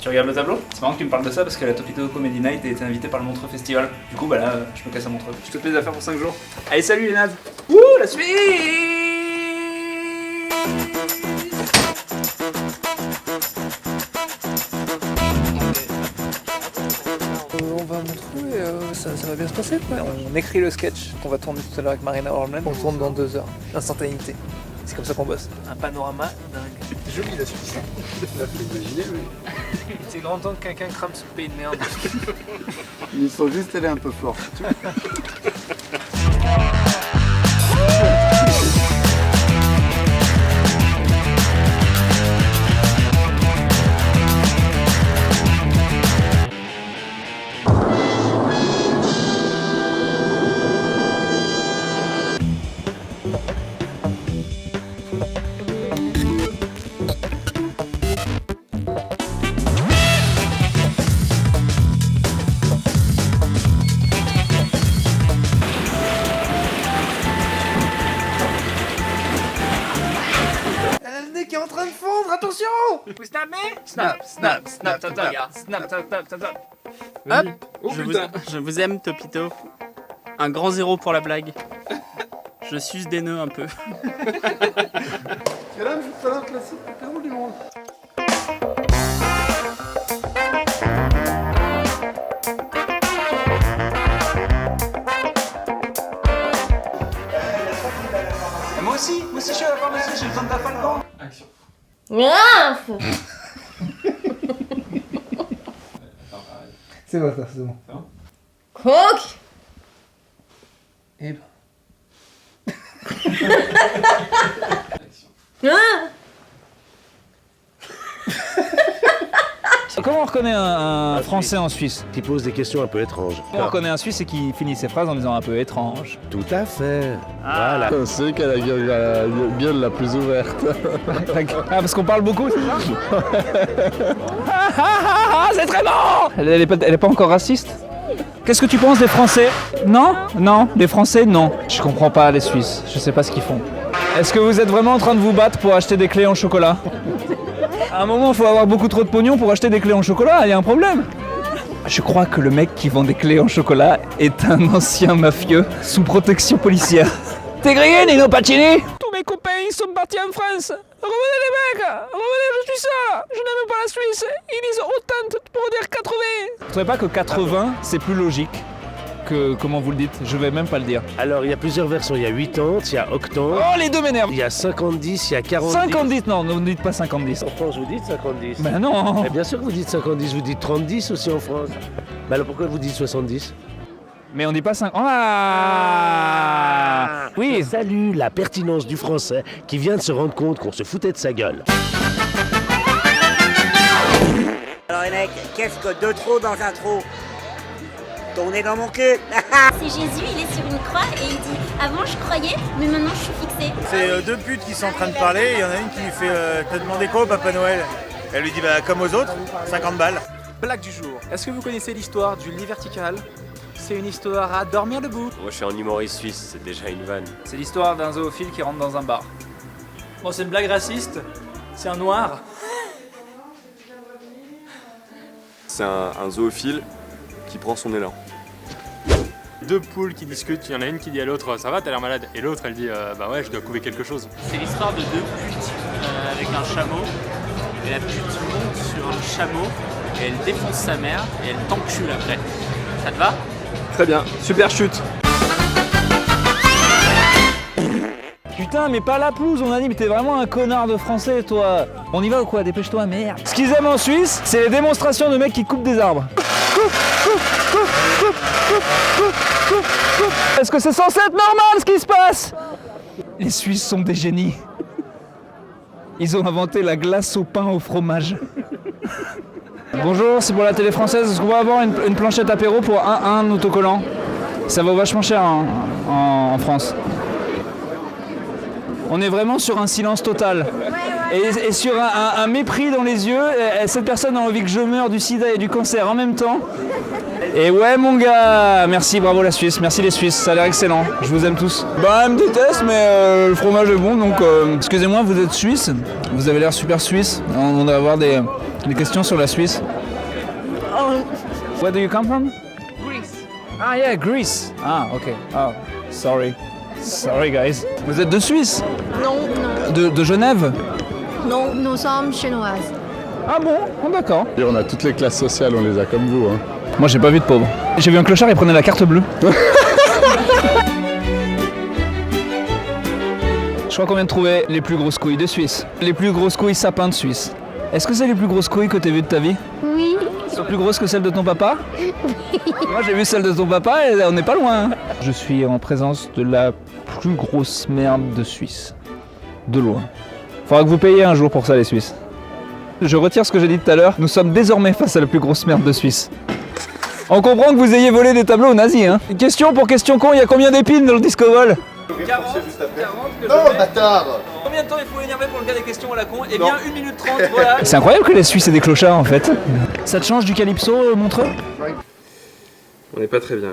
Tu regardes le tableau? C'est marrant que tu me parles de ça parce que la Topito Comedy Night a été invitée par le Montreux Festival. Du coup, bah là, je me casse à Montreux. Je te fais des affaires pour 5 jours. Allez, salut les nazes! Wouh, la suite! On va montrer, ça va bien se passer quoi. On écrit le sketch qu'on va tourner tout à l'heure avec Marina Orlan. On tourne dans 2 heures. Instantanéité. C'est comme ça qu'on bosse. Un panorama dingue. Joli la suite. Il a fait imaginer, oui. C'est grand temps que quelqu'un crame ce pays de merde. Ils sont juste allés un peu fort. Qui est en train de fondre, attention! Vous snappez? Snap, snap, snap, snap, snap, snap, snap, snap. Hop! Oh, Je vous aime, Topito. Un grand 0 pour la blague. Je suce des nœuds un peu. C'est là, juste là, classique, plus drôle du monde. Moi aussi, je suis à la pharmacie, j'ai besoin de ta Falcon. Action. C'est bon, ça, c'est bon. Coq. Et Comment on reconnaît un Français en Suisse? Qui pose des questions un peu étranges. Comment on reconnaît un Suisse et qui finit ses phrases en disant un peu étrange? Tout à fait. Voilà. On sait qu'elle a la gueule la plus ouverte. Ah, parce qu'on parle beaucoup, c'est ça? C'est très bon! Elle est pas encore raciste? Qu'est-ce que tu penses des Français? Non? Non? Les Français, non. Je comprends pas les Suisses, je sais pas ce qu'ils font. Est-ce que vous êtes vraiment en train de vous battre pour acheter des clés en chocolat? À un moment, il faut avoir beaucoup trop de pognon pour acheter des clés en chocolat, il y a un problème. Je crois que le mec qui vend des clés en chocolat est un ancien mafieux sous protection policière. T'es grillé, Nino Pacini? Tous mes copains, ils sont partis en France. Revenez les mecs, revenez, je suis seul. Je n'aime pas la Suisse. Ils disent autant pour dire 80. Vous trouvez pas que 80, c'est plus logique que comment vous le dites? Je vais même pas le dire. Alors, il y a plusieurs versions. Il y a 80, il y a octante, Oh, les deux m'énervent. il y a 50-10, il y a 40. 50-10, non, ne dites pas 50-10. En France, vous dites 50-10. Ben non. Mais bien sûr que vous dites 50-10, vous dites 30-10 aussi en France. Mais alors pourquoi vous dites 70? Mais on dit pas 5. Ah oui. Salut la pertinence du français qui vient de se rendre compte qu'on se foutait de sa gueule. Alors les mecs, qu'est-ce que deux trous dans un trou? Tournez dans mon cul. C'est Jésus, il est sur une croix et il dit avant je croyais, mais maintenant je suis fixé. C'est deux putes qui sont en train de parler, il y en a une qui lui fait t'as demandé quoi au Papa Noël? Elle lui dit bah comme aux autres, 50 balles. Blague du jour. Est-ce que vous connaissez l'histoire du lit vertical? C'est une histoire à dormir debout. Moi je suis un humoriste suisse, c'est déjà une vanne. C'est l'histoire d'un zoophile qui rentre dans un bar. Bon, c'est une blague raciste. C'est un noir. C'est un zoophile qui prend son élan. Deux poules qui discutent, il y en a une qui dit à l'autre ça va, t'as l'air malade, et l'autre elle dit bah ouais, je dois couver quelque chose. C'est l'histoire de deux putes avec un chameau. Et la pute monte sur un chameau et elle défonce sa mère et elle t'encule après. Ça te va? Très bien, super chute. Putain, mais pas la pelouse, on a dit, mais t'es vraiment un connard de français, toi. On y va ou quoi? Dépêche-toi, merde. Ce qu'ils aiment en Suisse, c'est les démonstrations de mecs qui coupent des arbres. Est-ce que c'est censé être normal ce qui se passe? Les Suisses sont des génies. Ils ont inventé la glace au pain au fromage. Bonjour, c'est pour la télé française. Est-ce qu'on va avoir une planchette apéro pour un autocollant? Ça vaut vachement cher en France. On est vraiment sur un silence total. Et sur un mépris dans les yeux. Et cette personne a envie que je meure du sida et du cancer en même temps. Et ouais mon gars, merci, bravo la Suisse, merci les Suisses, ça a l'air excellent, je vous aime tous. Bah elle me déteste mais le fromage est bon donc excusez-moi, vous êtes suisse, vous avez l'air super suisse, on va avoir des questions sur la Suisse. No. Where do you come from? Greece. Ah yeah, Greece. Ah ok. Oh, sorry. Sorry guys. Vous êtes de Suisse? Non, non. De Genève? Non, nous sommes chinoises. Ah bon? Oh, d'accord. Et on a toutes les classes sociales, on les a comme vous. Hein. Moi j'ai pas vu de pauvres. J'ai vu un clochard, il prenait la carte bleue. Je crois qu'on vient de trouver les plus grosses couilles de Suisse. Les plus grosses couilles sapins de Suisse. Est-ce que c'est les plus grosses couilles que t'as vues de ta vie? Oui. Elles sont plus grosses que celles de ton papa? Moi j'ai vu celles de ton papa et on n'est pas loin. Je suis en présence de la plus grosse merde de Suisse. De loin. Faudra que vous payiez un jour pour ça les Suisses. Je retire ce que j'ai dit tout à l'heure. Nous sommes désormais face à la plus grosse merde de Suisse. On comprend que vous ayez volé des tableaux aux nazis, hein. Question pour question con, il y a combien d'épines dans le disco vol? 40 que non, bâtard. Combien de temps il faut énerver pour le gars des questions à la con? Eh bien 1 minute 30, voilà. C'est incroyable que les Suisses aient des clochards en fait. Ça te change du calypso, Montreux? On n'est pas très bien.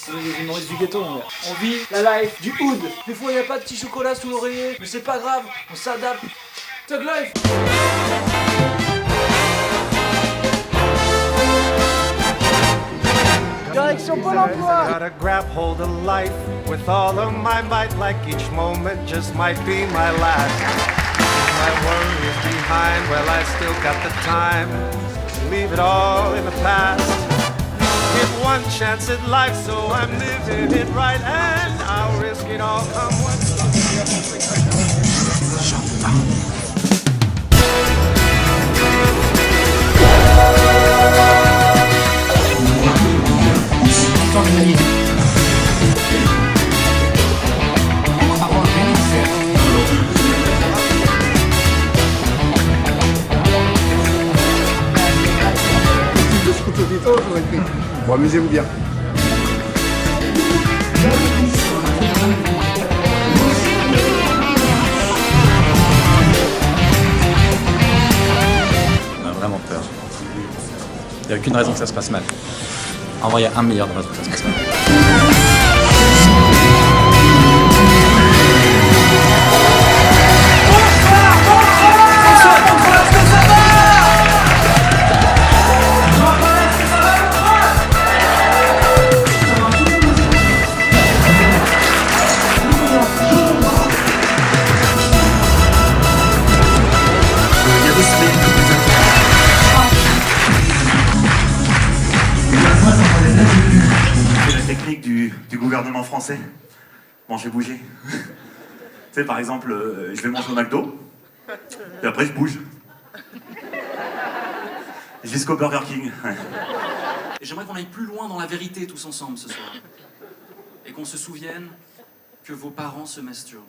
C'est les humoristes du ghetto, on vit la life du hood. Des fois il n'y a pas de petit chocolat sous l'oreiller, mais c'est pas grave, on s'adapte. Thug life. Direction Pôle emploi. Gotta grab hold of life with all of my might, like each moment just might be my last. My worries behind, well I still got the time. Leave it all in the past. Get one chance at life, so I'm living it right, and I'll risk it all come what Bon, amusez-vous bien. On a vraiment peur. Il n'y a aucune raison que ça se passe mal. En vrai, il y a un milliard de raisons que ça se passe mal. Du gouvernement français. Bon, je vais bouger. Tu sais, par exemple, je vais manger au McDo, et après je bouge. Jusqu'au Burger King. Ouais. Et j'aimerais qu'on aille plus loin dans la vérité tous ensemble ce soir. Et qu'on se souvienne que vos parents se masturbent.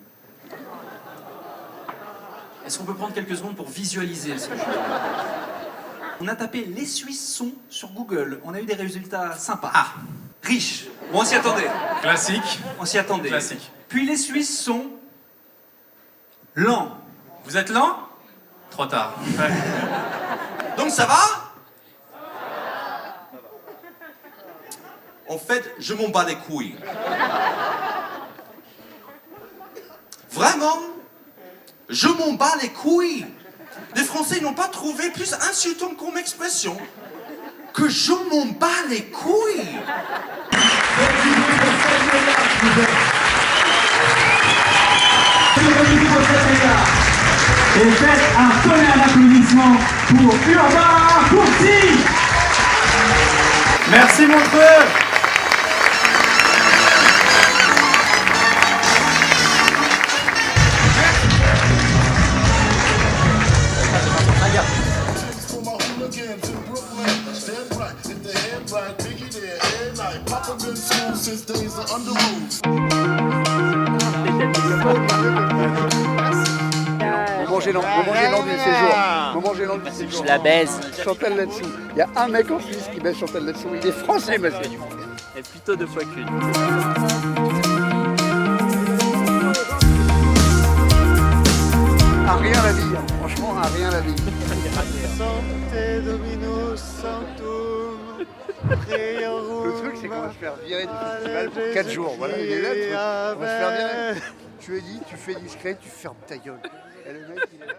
Est-ce qu'on peut prendre quelques secondes pour visualiser ce jeu? On a tapé les Suisses sont sur Google. On a eu des résultats sympas. Ah, riche. Bon, on s'y attendait. Classique. On s'y attendait. Classique. Puis les Suisses sont lents. Vous êtes lent? Trop tard. Donc ça va? En fait, je m'en bats les couilles. Vraiment? Je m'en bats les couilles. Les Français n'ont pas trouvé plus insultant comme expression que je m'en bats les couilles. Et faites un tonnerre d'applaudissements pour Urbain Courty. Merci Montreux. Moment gênant du séjour. Moment gênant du séjour. Je la baise. Chantal là-dessous. Il y a un mec en Suisse qui baise Chantal là-dessous. Il est français, monsieur. Et plutôt 2 fois qu'une. À rien la vie, franchement, à rien la vie. Le truc, c'est qu'on va se faire virer du festival pour 4 jours. Voilà, il est là, le truc. On va se faire virer. Tu es dit, tu fais discret, tu fermes ta gueule. Et le mec, il est là.